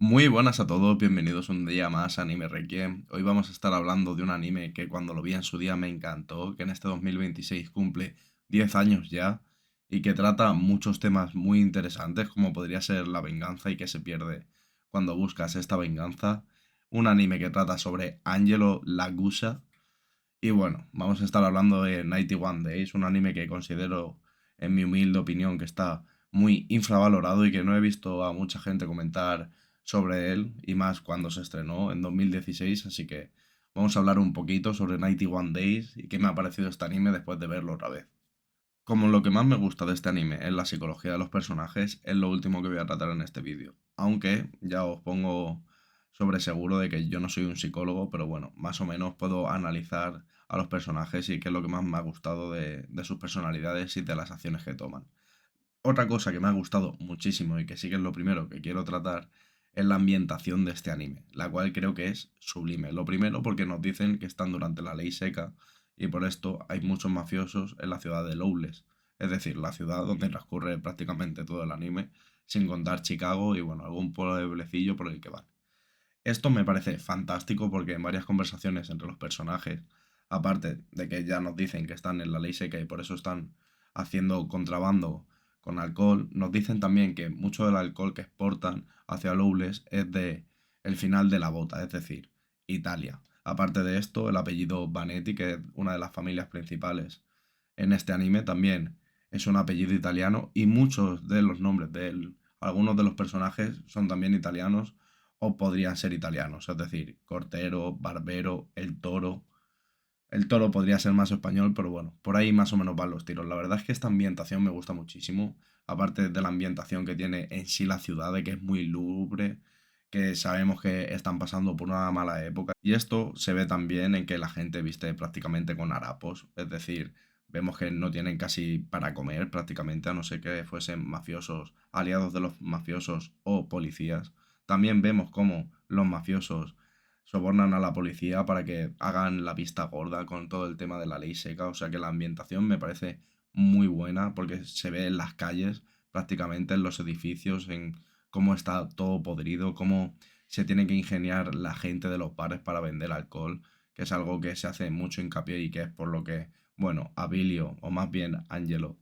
Muy buenas a todos, bienvenidos un día más a Anime Requiem. Hoy vamos a estar hablando de un anime que cuando lo vi en su día me encantó, que en este 2026 cumple 10 años ya y que trata muchos temas muy interesantes como podría ser la venganza y que se pierde cuando buscas esta venganza. Un anime que trata sobre Angelo Lagusa y bueno, vamos a estar hablando de 91 Days, un anime que considero, en mi humilde opinión, que está muy infravalorado y que no he visto a mucha gente comentar sobre él, y más cuando se estrenó en 2016, así que vamos a hablar un poquito sobre 91 Days y qué me ha parecido este anime después de verlo otra vez. Como lo que más me gusta de este anime es la psicología de los personajes, es lo último que voy a tratar en este vídeo. Aunque ya os pongo sobre seguro de que yo no soy un psicólogo, pero bueno, más o menos puedo analizar a los personajes y qué es lo que más me ha gustado de sus personalidades y de las acciones que toman. Otra cosa que me ha gustado muchísimo y que sí que es lo primero que quiero tratar es la ambientación de este anime, la cual creo que es sublime. Lo primero porque nos dicen que están durante la ley seca y por esto hay muchos mafiosos en la ciudad de Lowless, es decir, la ciudad donde transcurre prácticamente todo el anime, sin contar Chicago y bueno, algún pueblecillo por el que van. Esto me parece fantástico porque en varias conversaciones entre los personajes, aparte de que ya nos dicen que están en la ley seca y por eso están haciendo contrabando con alcohol, nos dicen también que mucho del alcohol que exportan hacia Lowless es de el final de la bota, es decir, Italia. Aparte de esto, el apellido Vanetti, que es una de las familias principales en este anime, también es un apellido italiano y muchos de los nombres algunos de los personajes son también italianos o podrían ser italianos, es decir, Cortero, Barbero, El Toro. El Toro podría ser más español, pero bueno, por ahí más o menos van los tiros. La verdad es que esta ambientación me gusta muchísimo, aparte de la ambientación que tiene en sí la ciudad, de que es muy lúgubre, que sabemos que están pasando por una mala época. Y esto se ve también en que la gente viste prácticamente con harapos, es decir, vemos que no tienen casi para comer prácticamente, a no ser que fuesen mafiosos, aliados de los mafiosos o policías. También vemos cómo los mafiosos sobornan a la policía para que hagan la vista gorda con todo el tema de la ley seca. O sea que la ambientación me parece muy buena porque se ve en las calles, prácticamente en los edificios, en cómo está todo podrido, cómo se tiene que ingeniar la gente de los bares para vender alcohol, que es algo que se hace mucho hincapié y que es por lo que, bueno, Abilio, o más bien Angelo,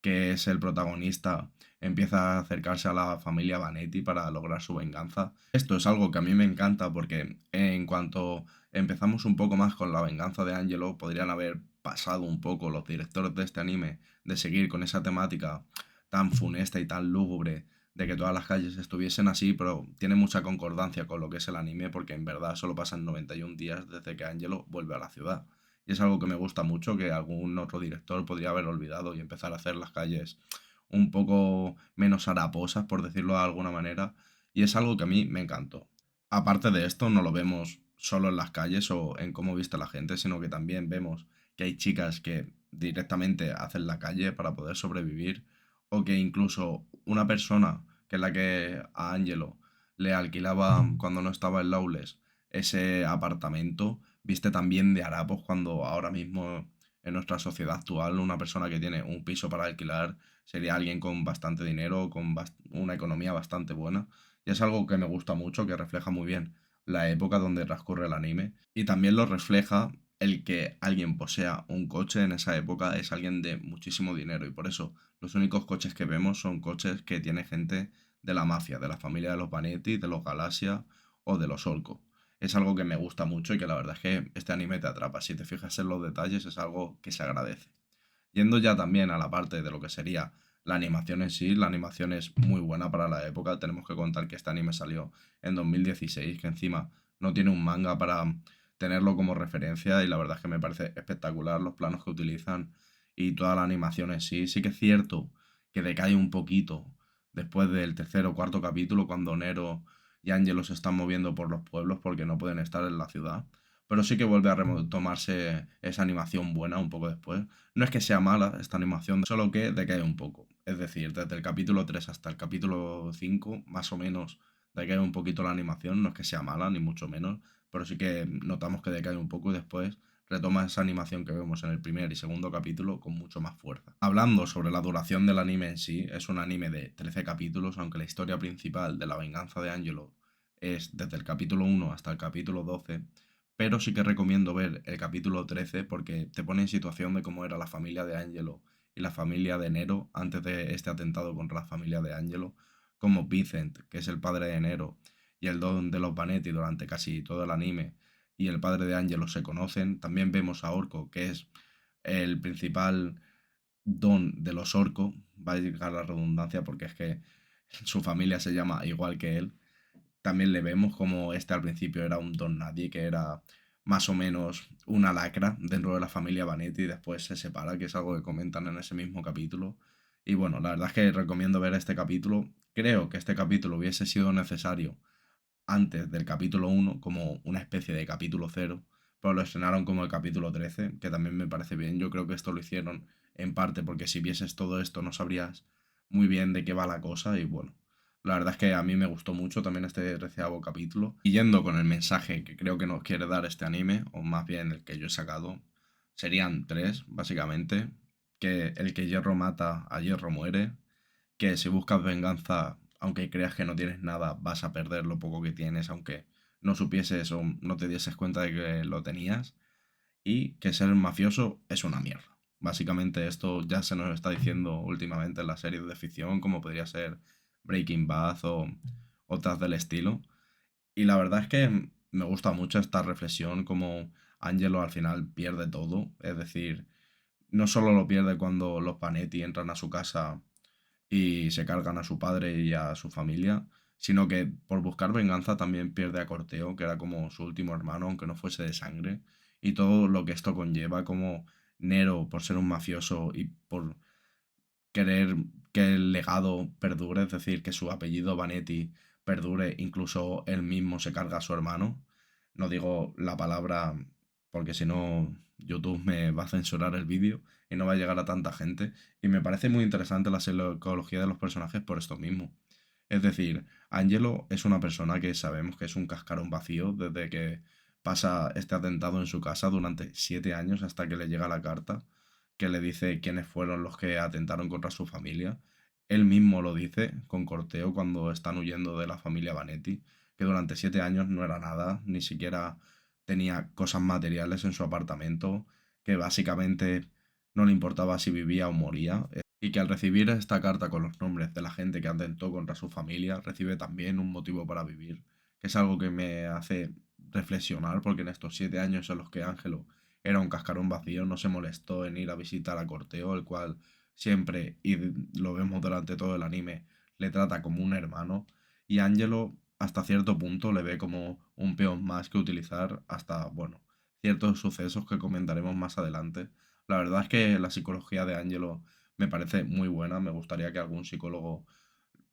que es el protagonista, empieza a acercarse a la familia Vanetti para lograr su venganza. Esto es algo que a mí me encanta porque en cuanto empezamos un poco más con la venganza de Angelo, podrían haber pasado un poco los directores de este anime de seguir con esa temática tan funesta y tan lúgubre de que todas las calles estuviesen así, pero tiene mucha concordancia con lo que es el anime porque en verdad solo pasan 91 días desde que Angelo vuelve a la ciudad. Y es algo que me gusta mucho, que algún otro director podría haber olvidado y empezar a hacer las calles un poco menos haraposas, por decirlo de alguna manera, y es algo que a mí me encantó. Aparte de esto, no lo vemos solo en las calles o en cómo viste la gente, sino que también vemos que hay chicas que directamente hacen la calle para poder sobrevivir, o que incluso una persona que es la que a Angelo le alquilaba cuando no estaba en Lawless ese apartamento, viste también de harapos cuando ahora mismo en nuestra sociedad actual una persona que tiene un piso para alquilar sería alguien con bastante dinero, con una economía bastante buena. Y es algo que me gusta mucho, que refleja muy bien la época donde transcurre el anime. Y también lo refleja el que alguien posea un coche en esa época es alguien de muchísimo dinero. Y por eso los únicos coches que vemos son coches que tiene gente de la mafia, de la familia de los Panetti, de los Galasia o de los Olco. Es algo que me gusta mucho y que la verdad es que este anime te atrapa. Si te fijas en los detalles es algo que se agradece. Yendo ya también a la parte de lo que sería la animación en sí, la animación es muy buena para la época. Tenemos que contar que este anime salió en 2016, que encima no tiene un manga para tenerlo como referencia y la verdad es que me parece espectacular los planos que utilizan y toda la animación en sí. Sí que es cierto que decae un poquito después del tercer o cuarto capítulo cuando Nero y Angelo se están moviendo por los pueblos porque no pueden estar en la ciudad. Pero sí que vuelve a retomarse esa animación buena un poco después. No es que sea mala esta animación, solo que decae un poco. Es decir, desde el capítulo 3 hasta el capítulo 5 más o menos, decae un poquito la animación. No es que sea mala, ni mucho menos, pero sí que notamos que decae un poco y después retoma esa animación que vemos en el primer y segundo capítulo con mucho más fuerza. Hablando sobre la duración del anime en sí, es un anime de 13 capítulos, aunque la historia principal de la venganza de Angelo es desde el capítulo 1 hasta el capítulo 12, pero sí que recomiendo ver el capítulo 13 porque te pone en situación de cómo era la familia de Angelo y la familia de Nero antes de este atentado contra la familia de Angelo, como Vincent, que es el padre de Nero, y el Don de los Vanetti durante casi todo el anime, y el padre de Angelo se conocen. También vemos a Orco, que es el principal don de los orcos, va a llegar la redundancia porque es que su familia se llama igual que él. También le vemos como este al principio era un don nadie, que era más o menos una lacra dentro de la familia Vanetti y después se separa, que es algo que comentan en ese mismo capítulo. Y bueno, la verdad es que recomiendo ver este capítulo. Creo que este capítulo hubiese sido necesario antes del capítulo 1 como una especie de capítulo 0, pero lo estrenaron como el capítulo 13, que también me parece bien. Yo creo que esto lo hicieron en parte porque si vieses todo esto no sabrías muy bien de qué va la cosa y bueno, la verdad es que a mí me gustó mucho también este 13º capítulo. Y yendo con el mensaje que creo que nos quiere dar este anime, o más bien el que yo he sacado, serían tres, básicamente, que el que hierro mata, a hierro muere, que si buscas venganza, aunque creas que no tienes nada, vas a perder lo poco que tienes, aunque no supieses o no te dieses cuenta de que lo tenías, y que ser mafioso es una mierda. Básicamente esto ya se nos está diciendo últimamente en las series de ficción, como podría ser Breaking Bad o otras del estilo. Y la verdad es que me gusta mucho esta reflexión, como Angelo al final pierde todo, es decir, no solo lo pierde cuando los Panetti entran a su casa y se cargan a su padre y a su familia, sino que por buscar venganza también pierde a Corteo, que era como su último hermano, aunque no fuese de sangre, y todo lo que esto conlleva, como Nero, por ser un mafioso y por querer que el legado perdure, es decir, que su apellido Vanetti perdure, incluso él mismo se carga a su hermano. No digo la palabra porque si no YouTube me va a censurar el vídeo y no va a llegar a tanta gente. Y me parece muy interesante la psicología de los personajes por esto mismo. Es decir, Angelo es una persona que sabemos que es un cascarón vacío desde que pasa este atentado en su casa durante 7 años hasta que le llega la carta que le dice quiénes fueron los que atentaron contra su familia. Él mismo lo dice con Corteo cuando están huyendo de la familia Vanetti, que durante 7 años no era nada, ni siquiera tenía cosas materiales en su apartamento, que básicamente no le importaba si vivía o moría, y que al recibir esta carta con los nombres de la gente que atentó contra su familia, recibe también un motivo para vivir, que es algo que me hace reflexionar, porque en estos 7 años en los que Ángelo era un cascarón vacío, no se molestó en ir a visitar a Corteo, el cual siempre, y lo vemos durante todo el anime, le trata como un hermano, y Angelo hasta cierto punto le ve como un peón más que utilizar hasta, bueno, ciertos sucesos que comentaremos más adelante. La verdad es que la psicología de Angelo me parece muy buena, me gustaría que algún psicólogo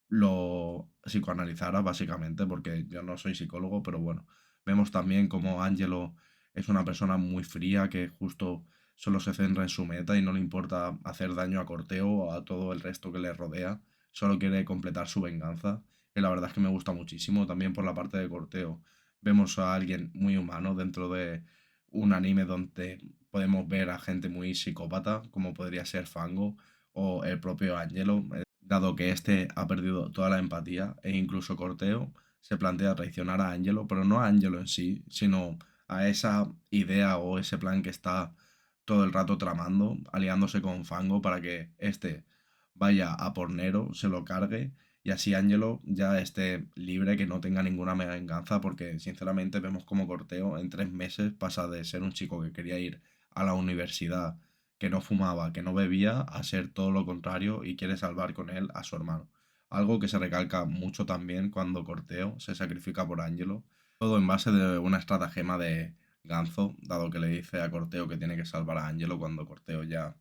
lo psicoanalizara básicamente, porque yo no soy psicólogo, pero bueno, vemos también como Angelo es una persona muy fría que justo solo se centra en su meta y no le importa hacer daño a Corteo o a todo el resto que le rodea, solo quiere completar su venganza, y la verdad es que me gusta muchísimo, también por la parte de Corteo. Vemos a alguien muy humano dentro de un anime donde podemos ver a gente muy psicópata, como podría ser Fango o el propio Angelo, dado que este ha perdido toda la empatía e incluso Corteo se plantea traicionar a Angelo, pero no a Angelo en sí, sino a esa idea o ese plan que está todo el rato tramando, aliándose con Fango para que este vaya a por Nero, se lo cargue y así Angelo ya esté libre, que no tenga ninguna venganza, porque sinceramente vemos como Corteo en 3 meses pasa de ser un chico que quería ir a la universidad, que no fumaba, que no bebía, a ser todo lo contrario y quiere salvar con él a su hermano. Algo que se recalca mucho también cuando Corteo se sacrifica por Angelo, todo en base de una estratagema de Ganzo, dado que le dice a Corteo que tiene que salvar a Angelo cuando Corteo ya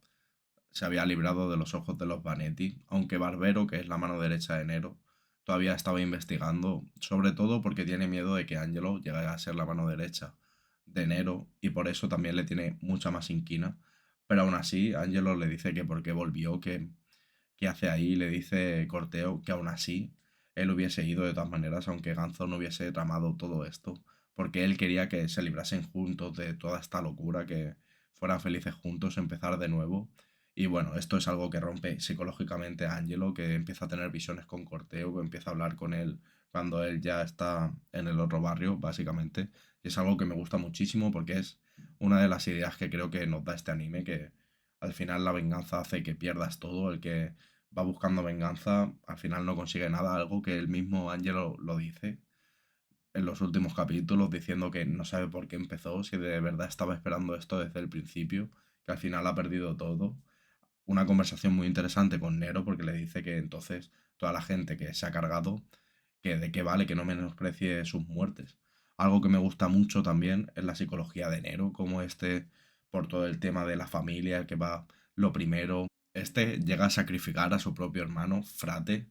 se había librado de los ojos de los Vanetti, aunque Barbero, que es la mano derecha de Nero, todavía estaba investigando, sobre todo porque tiene miedo de que Angelo llegue a ser la mano derecha de Nero y por eso también le tiene mucha más inquina. Pero aún así, Angelo le dice que por qué volvió, que hace ahí, le dice Corteo que aún así él hubiese ido de todas maneras, aunque Ganzo no hubiese tramado todo esto, porque él quería que se librasen juntos de toda esta locura, que fueran felices juntos, empezar de nuevo. Y bueno, esto es algo que rompe psicológicamente a Angelo, que empieza a tener visiones con Corteo, que empieza a hablar con él cuando él ya está en el otro barrio, básicamente. Y es algo que me gusta muchísimo porque es una de las ideas que creo que nos da este anime, que al final la venganza hace que pierdas todo, el que va buscando venganza al final no consigue nada, algo que el mismo Angelo lo dice en los últimos capítulos, diciendo que no sabe por qué empezó, si de verdad estaba esperando esto desde el principio, que al final ha perdido todo. Una conversación muy interesante con Nero porque le dice que entonces toda la gente que se ha cargado, que de qué vale que no menosprecie sus muertes. Algo que me gusta mucho también es la psicología de Nero, como este, por todo el tema de la familia, el que va lo primero, este llega a sacrificar a su propio hermano, Frate,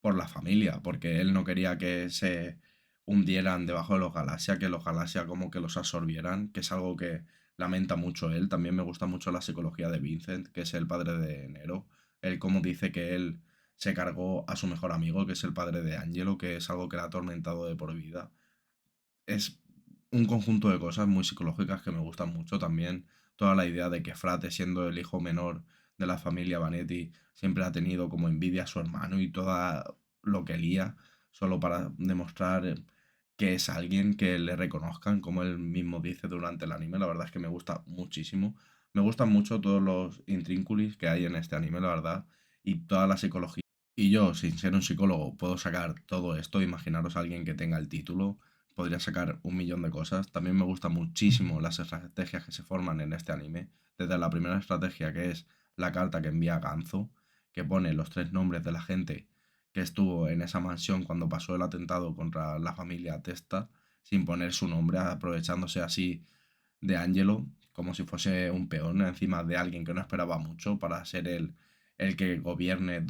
por la familia, porque él no quería que se hundieran debajo de los Galaxia, que los Galaxia como que los absorbieran, que es algo que lamenta mucho él. También me gusta mucho la psicología de Vincent, que es el padre de Nero. Él como dice que él se cargó a su mejor amigo, que es el padre de Angelo, que es algo que le ha atormentado de por vida. Es un conjunto de cosas muy psicológicas que me gustan mucho también. Toda la idea de que Frate, siendo el hijo menor de la familia Vanetti, siempre ha tenido como envidia a su hermano y todo lo que lía, solo para demostrar que es alguien que le reconozcan, como él mismo dice durante el anime. La verdad es que me gusta muchísimo. Me gustan mucho todos los intrínculis que hay en este anime, la verdad, y toda la psicología. Y yo, sin ser un psicólogo, puedo sacar todo esto. Imaginaros a alguien que tenga el título, podría sacar un millón de cosas. También me gustan muchísimo las estrategias que se forman en este anime. Desde la primera estrategia, que es la carta que envía Ganzo, que pone los tres nombres de la gente que estuvo en esa mansión cuando pasó el atentado contra la familia Testa, sin poner su nombre, aprovechándose así de Angelo, como si fuese un peón encima de alguien que no esperaba mucho para ser el que gobierne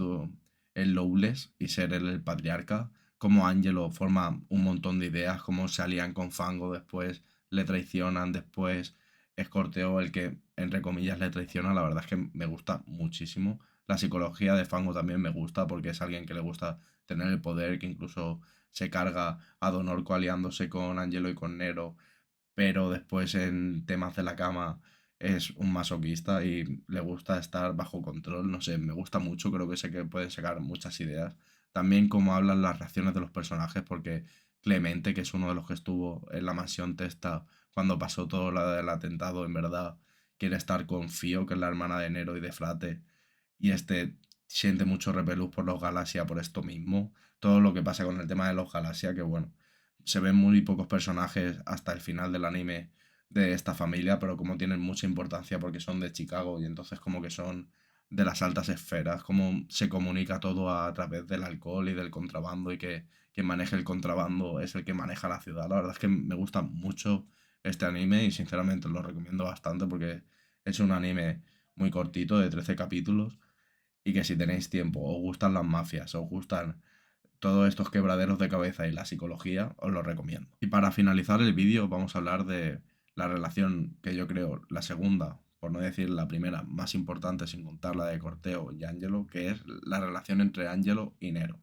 el Lowless y ser el patriarca. Como Angelo forma un montón de ideas, como se alían con Fango, después le traicionan, después es Corteo el que, entre comillas, le traiciona. La verdad es que me gusta muchísimo. La psicología de Fango también me gusta porque es alguien que le gusta tener el poder, que incluso se carga a Don Orco aliándose con Angelo y con Nero, pero después en temas de la cama es un masoquista y le gusta estar bajo control. No sé, me gusta mucho, creo que sé que pueden sacar muchas ideas. También cómo hablan las reacciones de los personajes, porque Clemente, que es uno de los que estuvo en la mansión Testa cuando pasó todo lo del atentado, en verdad quiere estar con Fío, que es la hermana de Nero y de Frate, y este siente mucho repelús por los Galaxia por esto mismo. Todo lo que pasa con el tema de los Galaxia, que bueno, se ven muy pocos personajes hasta el final del anime de esta familia, pero como tienen mucha importancia porque son de Chicago y entonces como que son de las altas esferas, como se comunica todo a través del alcohol y del contrabando y que quien maneja el contrabando es el que maneja la ciudad. La verdad es que me gusta mucho este anime y sinceramente lo recomiendo bastante porque es un anime muy cortito de 13 capítulos y que si tenéis tiempo, os gustan las mafias, os gustan todos estos quebraderos de cabeza y la psicología, os lo recomiendo. Y para finalizar el vídeo vamos a hablar de la relación que yo creo la segunda, por no decir la primera, más importante sin contar la de Corteo y Angelo, que es la relación entre Angelo y Nero.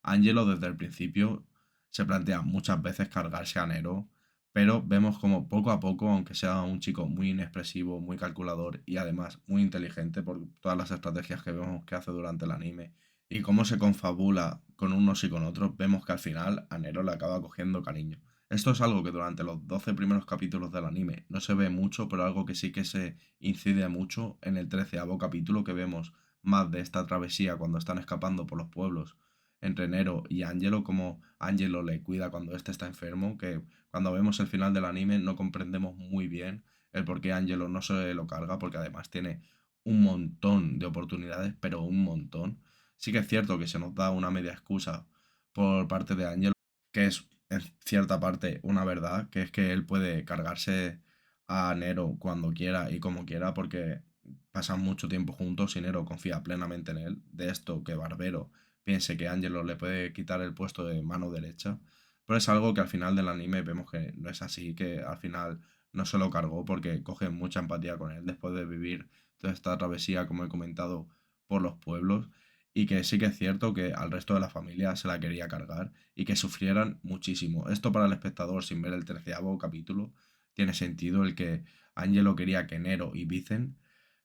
Angelo desde el principio se plantea muchas veces cargarse a Nero, pero vemos como poco a poco, aunque sea un chico muy inexpresivo, muy calculador y además muy inteligente por todas las estrategias que vemos que hace durante el anime y cómo se confabula con unos y con otros, vemos que al final a Nero le acaba cogiendo cariño. Esto es algo que durante los 12 primeros capítulos del anime no se ve mucho, pero algo que sí que se incide mucho en el 13º capítulo, que vemos más de esta travesía cuando están escapando por los pueblos entre Nero y Angelo, como Angelo le cuida cuando éste está enfermo, que cuando vemos el final del anime no comprendemos muy bien el por qué Angelo no se lo carga, porque además tiene un montón de oportunidades, pero un montón. Sí que es cierto que se nos da una media excusa por parte de Angelo, que es en cierta parte una verdad, que es que él puede cargarse a Nero cuando quiera y como quiera, porque pasan mucho tiempo juntos y Nero confía plenamente en él. De esto que Barbero piense que Angelo le puede quitar el puesto de mano derecha. Pero es algo que al final del anime vemos que no es así, que al final no se lo cargó porque coge mucha empatía con él después de vivir toda esta travesía, como he comentado, por los pueblos. Y que sí que es cierto que al resto de la familia se la quería cargar y que sufrieran muchísimo. Esto para el espectador, sin ver el 13º capítulo, tiene sentido el que Angelo quería que Nero y Vicen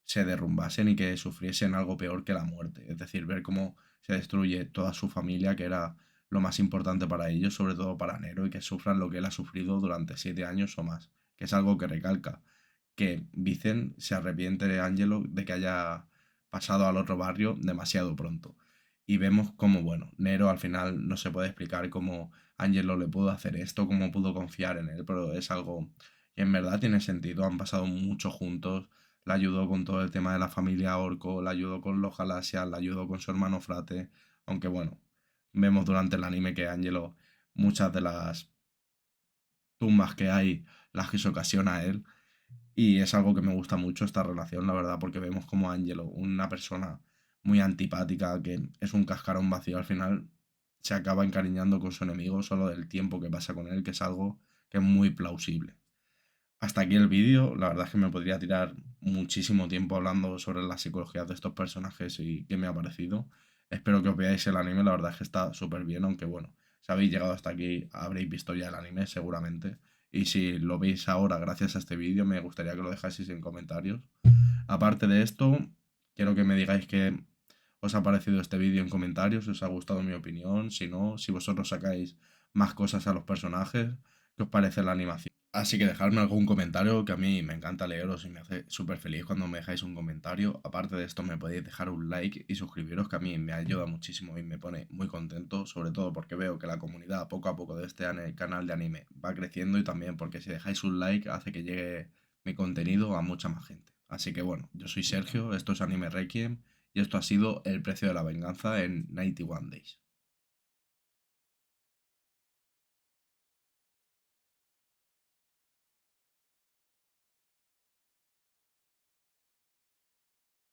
se derrumbasen y que sufriesen algo peor que la muerte. Es decir, ver cómo se destruye toda su familia, que era lo más importante para ellos, sobre todo para Nero, y que sufran lo que él ha sufrido durante 7 años o más, que es algo que recalca, que Vicen se arrepiente de Angelo de que haya pasado al otro barrio demasiado pronto. Y vemos como, bueno, Nero al final no se puede explicar cómo Angelo le pudo hacer esto, cómo pudo confiar en él, pero es algo que en verdad tiene sentido, han pasado mucho juntos, le ayudó con todo el tema de la familia Orco, le ayudó con los Galasias, le ayudó con su hermano Frate, aunque bueno, vemos durante el anime que Angelo, muchas de las tumbas que hay, las que se ocasiona a él, y es algo que me gusta mucho esta relación, la verdad, porque vemos como Angelo, una persona muy antipática, que es un cascarón vacío, al final se acaba encariñando con su enemigo solo del tiempo que pasa con él, que es algo que es muy plausible. Hasta aquí el vídeo, la verdad es que me podría tirar muchísimo tiempo hablando sobre las psicologías de estos personajes y qué me ha parecido. Espero que os veáis el anime, la verdad es que está súper bien, aunque bueno, si habéis llegado hasta aquí habréis visto ya el anime seguramente. Y si lo veis ahora gracias a este vídeo, me gustaría que lo dejaseis en comentarios. Aparte de esto, quiero que me digáis qué os ha parecido este vídeo en comentarios, si os ha gustado mi opinión, si no, si vosotros sacáis más cosas a los personajes, qué os parece la animación. Así que dejadme algún comentario, que a mí me encanta leeros y me hace súper feliz cuando me dejáis un comentario. Aparte de esto, me podéis dejar un like y suscribiros, que a mí me ayuda muchísimo y me pone muy contento, sobre todo porque veo que la comunidad poco a poco de este canal de anime va creciendo, y también porque si dejáis un like hace que llegue mi contenido a mucha más gente. Así que bueno, yo soy Sergio, esto es Anime Requiem y esto ha sido El precio de la venganza en 91 Days.